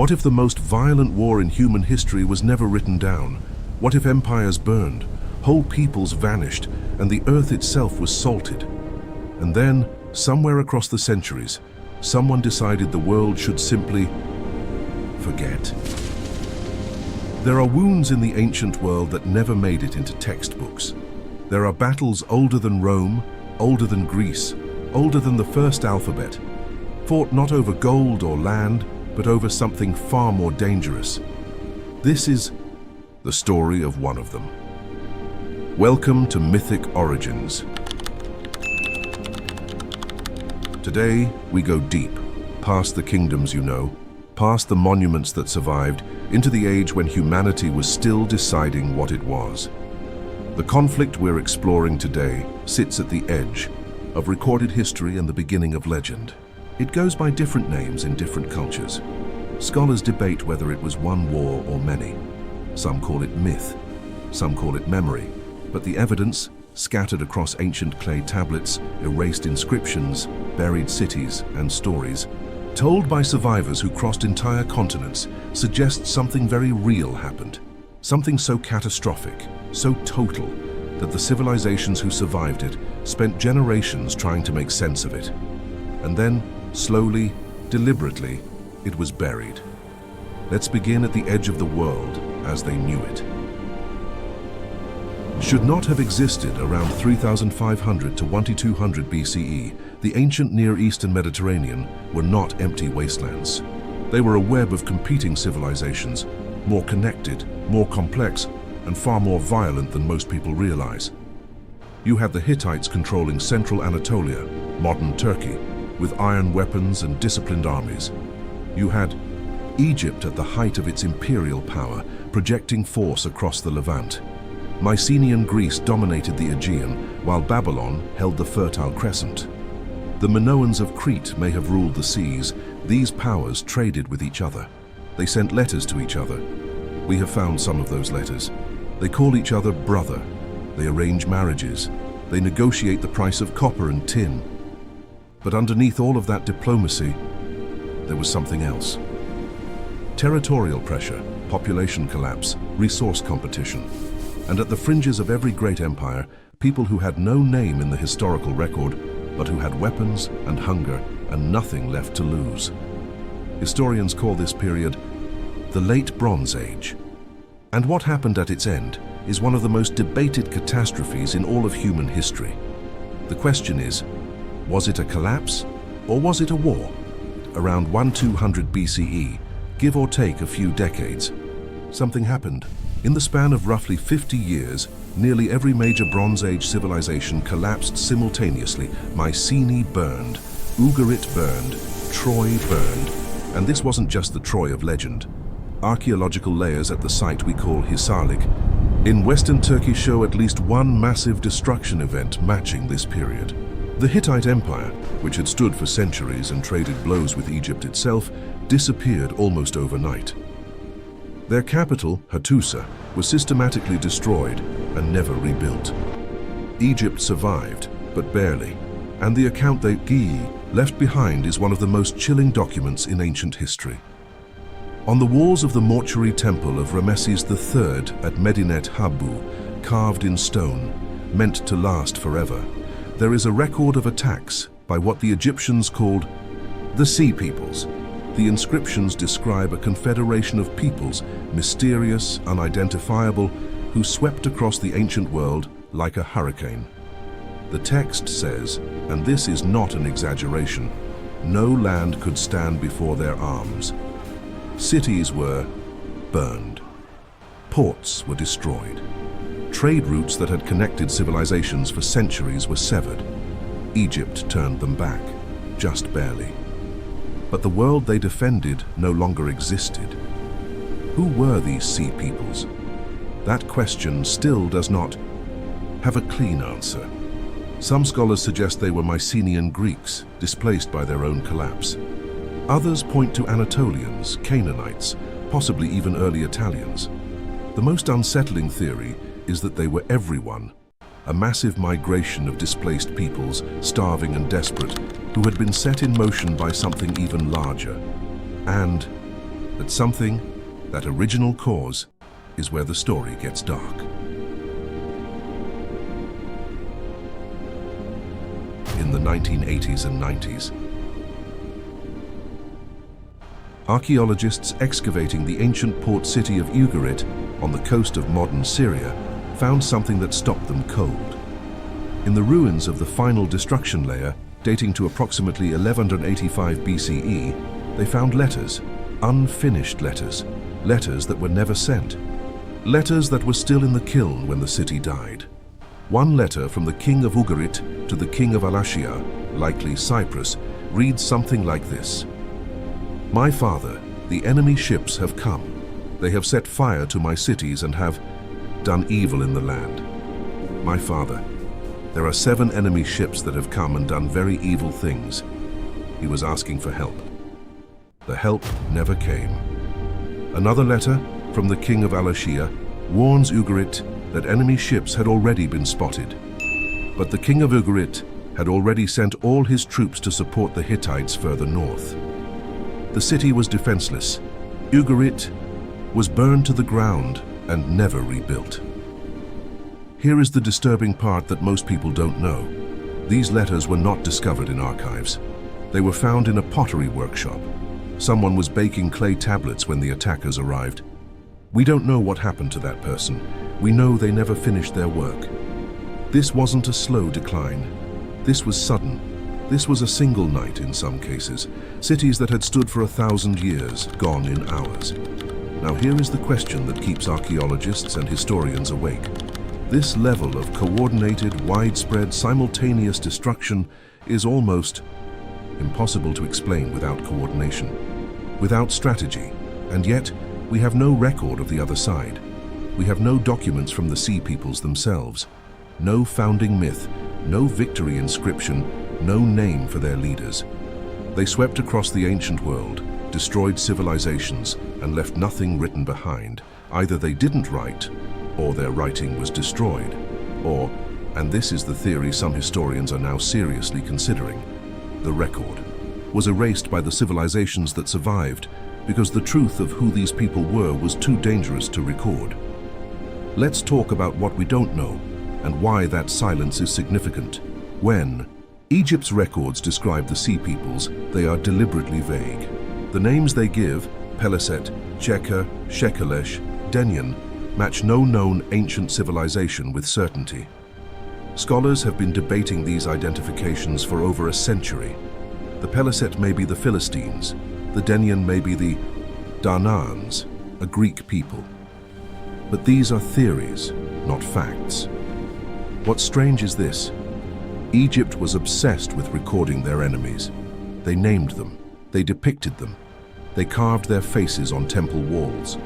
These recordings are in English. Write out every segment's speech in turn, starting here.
What if the most violent war in human history was never written down? What if empires burned, whole peoples vanished, and the earth itself was salted? And then, somewhere across the centuries, someone decided the world should simply forget. There are wounds in the ancient world that never made it into textbooks. There are battles older than Rome, older than Greece, older than the first alphabet, fought not over gold or land, but over something far more dangerous. This is the story of one of them. Welcome to Mythic Origins. Today, we go deep, past the kingdoms you know, past the monuments that survived, into the age when humanity was still deciding what it was. The conflict we're exploring today sits at the edge of recorded history and the beginning of legend. It goes by different names in different cultures. Scholars debate whether it was one war or many. Some call it myth, some call it memory, but the evidence, scattered across ancient clay tablets, erased inscriptions, buried cities, and stories, told by survivors who crossed entire continents, suggests something very real happened. Something so catastrophic, so total, that the civilizations who survived it spent generations trying to make sense of it. And then, slowly, deliberately, it was buried. Let's begin at the edge of the world as they knew it. Should not have existed around 3,500 to 1,200 BCE, the ancient Near East and Mediterranean were not empty wastelands. They were a web of competing civilizations, more connected, more complex, and far more violent than most people realize. You had the Hittites controlling central Anatolia, modern Turkey, with iron weapons and disciplined armies. You had Egypt at the height of its imperial power, projecting force across the Levant. Mycenaean Greece dominated the Aegean, while Babylon held the Fertile Crescent. The Minoans of Crete may have ruled the seas. These powers traded with each other. They sent letters to each other. We have found some of those letters. They call each other brother. They arrange marriages. They negotiate the price of copper and tin. But underneath all of that diplomacy, there was something else. Territorial pressure, population collapse, resource competition. And at the fringes of every great empire, people who had no name in the historical record, but who had weapons and hunger and nothing left to lose. Historians call this period the Late Bronze Age. And what happened at its end is one of the most debated catastrophes in all of human history. The question is, was it a collapse or was it a war? Around 1200 BCE, give or take a few decades, something happened. In the span of roughly 50 years, nearly every major Bronze Age civilization collapsed simultaneously. Mycenae burned, Ugarit burned, Troy burned, and this wasn't just the Troy of legend. Archaeological layers at the site we call Hisarlik in Western Turkey show at least one massive destruction event matching this period. The Hittite Empire, which had stood for centuries and traded blows with Egypt itself, disappeared almost overnight. Their capital, Hattusa, was systematically destroyed and never rebuilt. Egypt survived, but barely, and the account they left behind is one of the most chilling documents in ancient history. On the walls of the mortuary temple of Ramesses III at Medinet Habu, carved in stone, meant to last forever, there is a record of attacks by what the Egyptians called the Sea Peoples. The inscriptions describe a confederation of peoples, mysterious, unidentifiable, who swept across the ancient world like a hurricane. The text says, and this is not an exaggeration, no land could stand before their arms. Cities were burned. Ports were destroyed. Trade routes that had connected civilizations for centuries were severed. Egypt turned them back, just barely. But the world they defended no longer existed. Who were these sea peoples? That question still does not have a clean answer. Some scholars suggest they were Mycenaean Greeks, displaced by their own collapse. Others point to Anatolians, Canaanites, possibly even early Italians. The most unsettling theory is that they were everyone, a massive migration of displaced peoples, starving and desperate, who had been set in motion by something even larger. And that something, that original cause, is where the story gets dark. In the 1980s and 90s, archaeologists excavating the ancient port city of Ugarit on the coast of modern Syria found something that stopped them cold. In the ruins of the final destruction layer, dating to approximately 1185 BCE, they found letters, unfinished letters, letters that were never sent. Letters that were still in the kiln when the city died. One letter from the king of Ugarit to the king of Alashia, likely Cyprus, reads something like this. My father, the enemy ships have come. They have set fire to my cities and have done evil in the land. My father, there are 7 enemy ships that have come and done very evil things. He was asking for help. The help never came. Another letter from the king of Alashia warns Ugarit that enemy ships had already been spotted. But the king of Ugarit had already sent all his troops to support the Hittites further north. The city was defenseless. Ugarit was burned to the ground and never rebuilt. Here is the disturbing part that most people don't know. These letters were not discovered in archives. They were found in a pottery workshop. Someone was baking clay tablets when the attackers arrived. We don't know what happened to that person. We know they never finished their work. This wasn't a slow decline. This was sudden. This was a single night in some cases. Cities that had stood for 1,000 years, gone in hours. Now here is the question that keeps archaeologists and historians awake. This level of coordinated, widespread, simultaneous destruction is almost impossible to explain without coordination, without strategy, and yet we have no record of the other side. We have no documents from the Sea Peoples themselves, no founding myth, no victory inscription, no name for their leaders. They swept across the ancient world, destroyed civilizations, and left nothing written behind. Either they didn't write, or their writing was destroyed, or, and this is the theory some historians are now seriously considering, the record was erased by the civilizations that survived because the truth of who these people were was too dangerous to record. Let's talk about what we don't know and why that silence is significant. When Egypt's records describe the Sea Peoples, they are deliberately vague. The names they give, Peliset, Cheker, Shekelesh, Denyen, match no known ancient civilization with certainty. Scholars have been debating these identifications for over a century. The Peliset may be the Philistines, the Denyen may be the Danaans, a Greek people. But these are theories, not facts. What's strange is this. Egypt was obsessed with recording their enemies. They named them, they depicted them, they carved their faces on temple walls.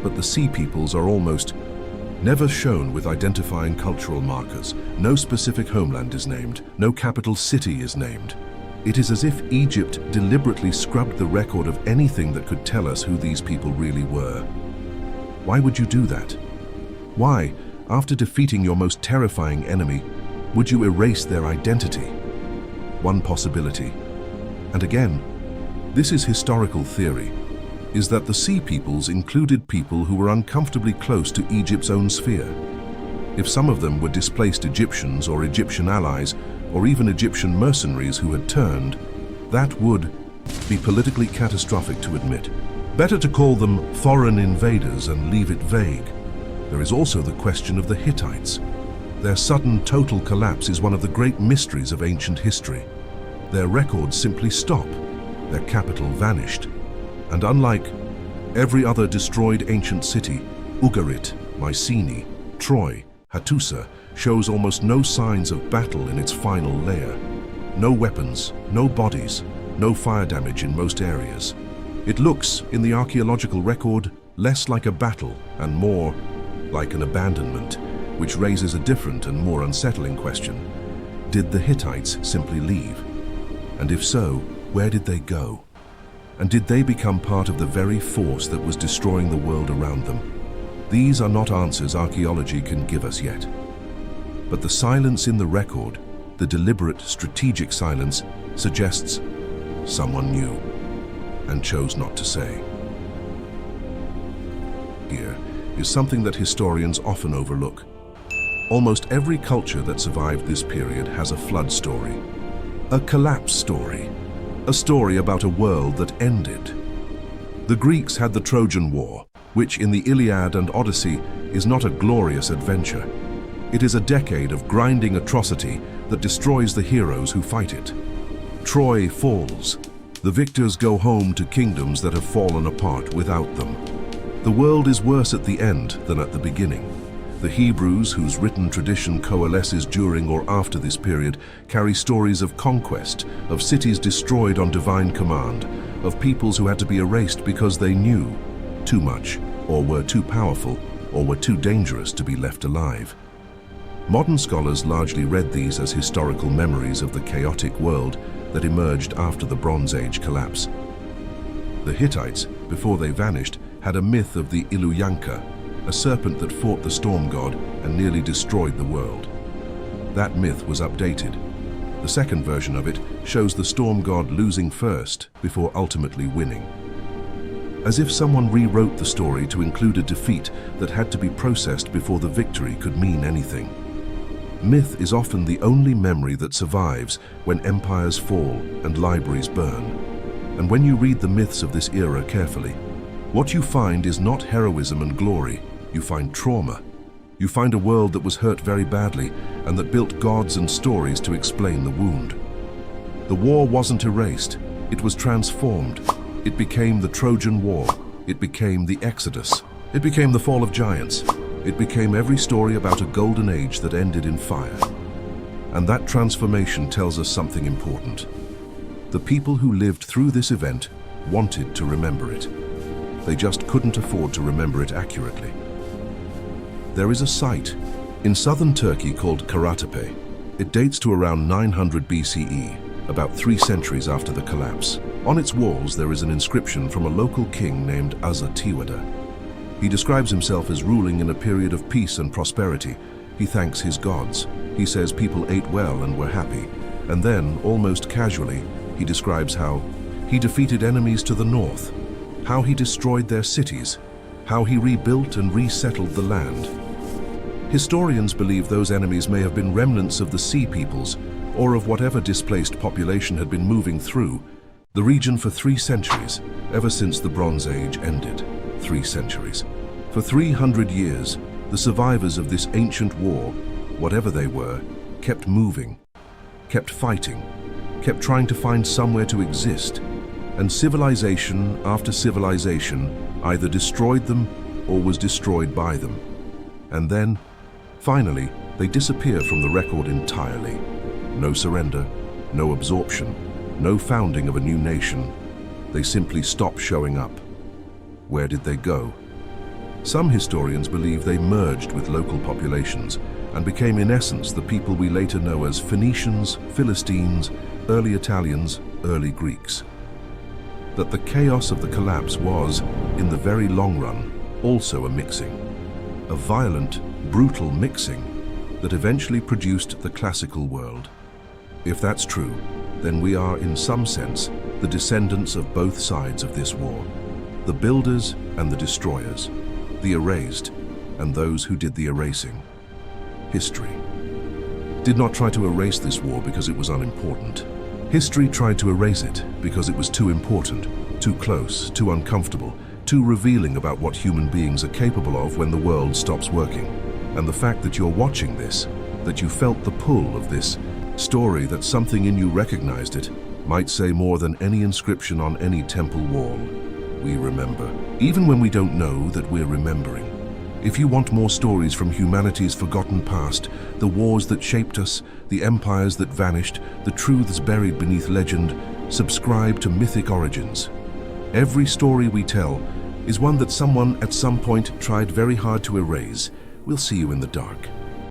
But the Sea Peoples are almost never shown with identifying cultural markers. No specific homeland is named, no capital city is named. It is as if Egypt deliberately scrubbed the record of anything that could tell us who these people really were. Why would you do that? Why, after defeating your most terrifying enemy, would you erase their identity? One possibility, and again, this is historical theory, is that the Sea Peoples included people who were uncomfortably close to Egypt's own sphere. If some of them were displaced Egyptians or Egyptian allies, or even Egyptian mercenaries who had turned, that would be politically catastrophic to admit. Better to call them foreign invaders and leave it vague. There is also the question of the Hittites. Their sudden total collapse is one of the great mysteries of ancient history. Their records simply stop. Their capital vanished. And unlike every other destroyed ancient city, Ugarit, Mycenae, Troy, Hattusa shows almost no signs of battle in its final layer. No weapons, no bodies, no fire damage in most areas. It looks, in the archaeological record, less like a battle and more like an abandonment, which raises a different and more unsettling question. Did the Hittites simply leave? And if so, where did they go? And did they become part of the very force that was destroying the world around them? These are not answers archaeology can give us yet. But the silence in the record, the deliberate, strategic silence, suggests someone knew and chose not to say. is something that historians often overlook. Almost every culture that survived this period has a flood story, a collapse story, a story about a world that ended. The Greeks had the Trojan War, which in the Iliad and Odyssey is not a glorious adventure. It is a decade of grinding atrocity that destroys the heroes who fight it. Troy falls. The victors go home to kingdoms that have fallen apart without them. The world is worse at the end than at the beginning. The Hebrews, whose written tradition coalesces during or after this period, carry stories of conquest, of cities destroyed on divine command, of peoples who had to be erased because they knew too much, or were too powerful, or were too dangerous to be left alive. Modern scholars largely read these as historical memories of the chaotic world that emerged after the Bronze Age collapse. The Hittites, before they vanished, had a myth of the Iluyanka, a serpent that fought the storm god and nearly destroyed the world. That myth was updated. The second version of it shows the storm god losing first before ultimately winning. As if someone rewrote the story to include a defeat that had to be processed before the victory could mean anything. Myth is often the only memory that survives when empires fall and libraries burn. And when you read the myths of this era carefully, what you find is not heroism and glory. You find trauma. You find a world that was hurt very badly and that built gods and stories to explain the wound. The war wasn't erased. It was transformed. It became the Trojan War. It became the Exodus. It became the fall of giants. It became every story about a golden age that ended in fire. And that transformation tells us something important. The people who lived through this event wanted to remember it. They just couldn't afford to remember it accurately. There is a site in southern Turkey called Karatepe. It dates to around 900 BCE, about 3 centuries after the collapse. On its walls there is an inscription from a local king named Azatiwada. He describes himself as ruling in a period of peace and prosperity. He thanks his gods. He says people ate well and were happy. And then, almost casually, he describes how he defeated enemies to the north, how he destroyed their cities, how he rebuilt and resettled the land. Historians believe those enemies may have been remnants of the sea peoples or of whatever displaced population had been moving through the region for 3 centuries, ever since the Bronze Age ended. 3 centuries. For 300 years, the survivors of this ancient war, whatever they were, kept moving, kept fighting, kept trying to find somewhere to exist, and civilization after civilization either destroyed them or was destroyed by them. And then, finally, they disappear from the record entirely. No surrender, no absorption, no founding of a new nation. They simply stop showing up. Where did they go? Some historians believe they merged with local populations and became in essence the people we later know as Phoenicians, Philistines, early Italians, early Greeks. That the chaos of the collapse was, in the very long run, also a mixing. A violent, brutal mixing that eventually produced the classical world. If that's true, then we are, in some sense, the descendants of both sides of this war. The builders and the destroyers, the erased and those who did the erasing. History did not try to erase this war because it was unimportant. History tried to erase it because it was too important, too close, too uncomfortable, too revealing about what human beings are capable of when the world stops working. And the fact that you're watching this, that you felt the pull of this story, that something in you recognized it, might say more than any inscription on any temple wall. We remember, even when we don't know that we're remembering. If you want more stories from humanity's forgotten past, the wars that shaped us, the empires that vanished, the truths buried beneath legend, subscribe to Mythic Origins. Every story we tell is one that someone at some point tried very hard to erase. We'll see you in the dark.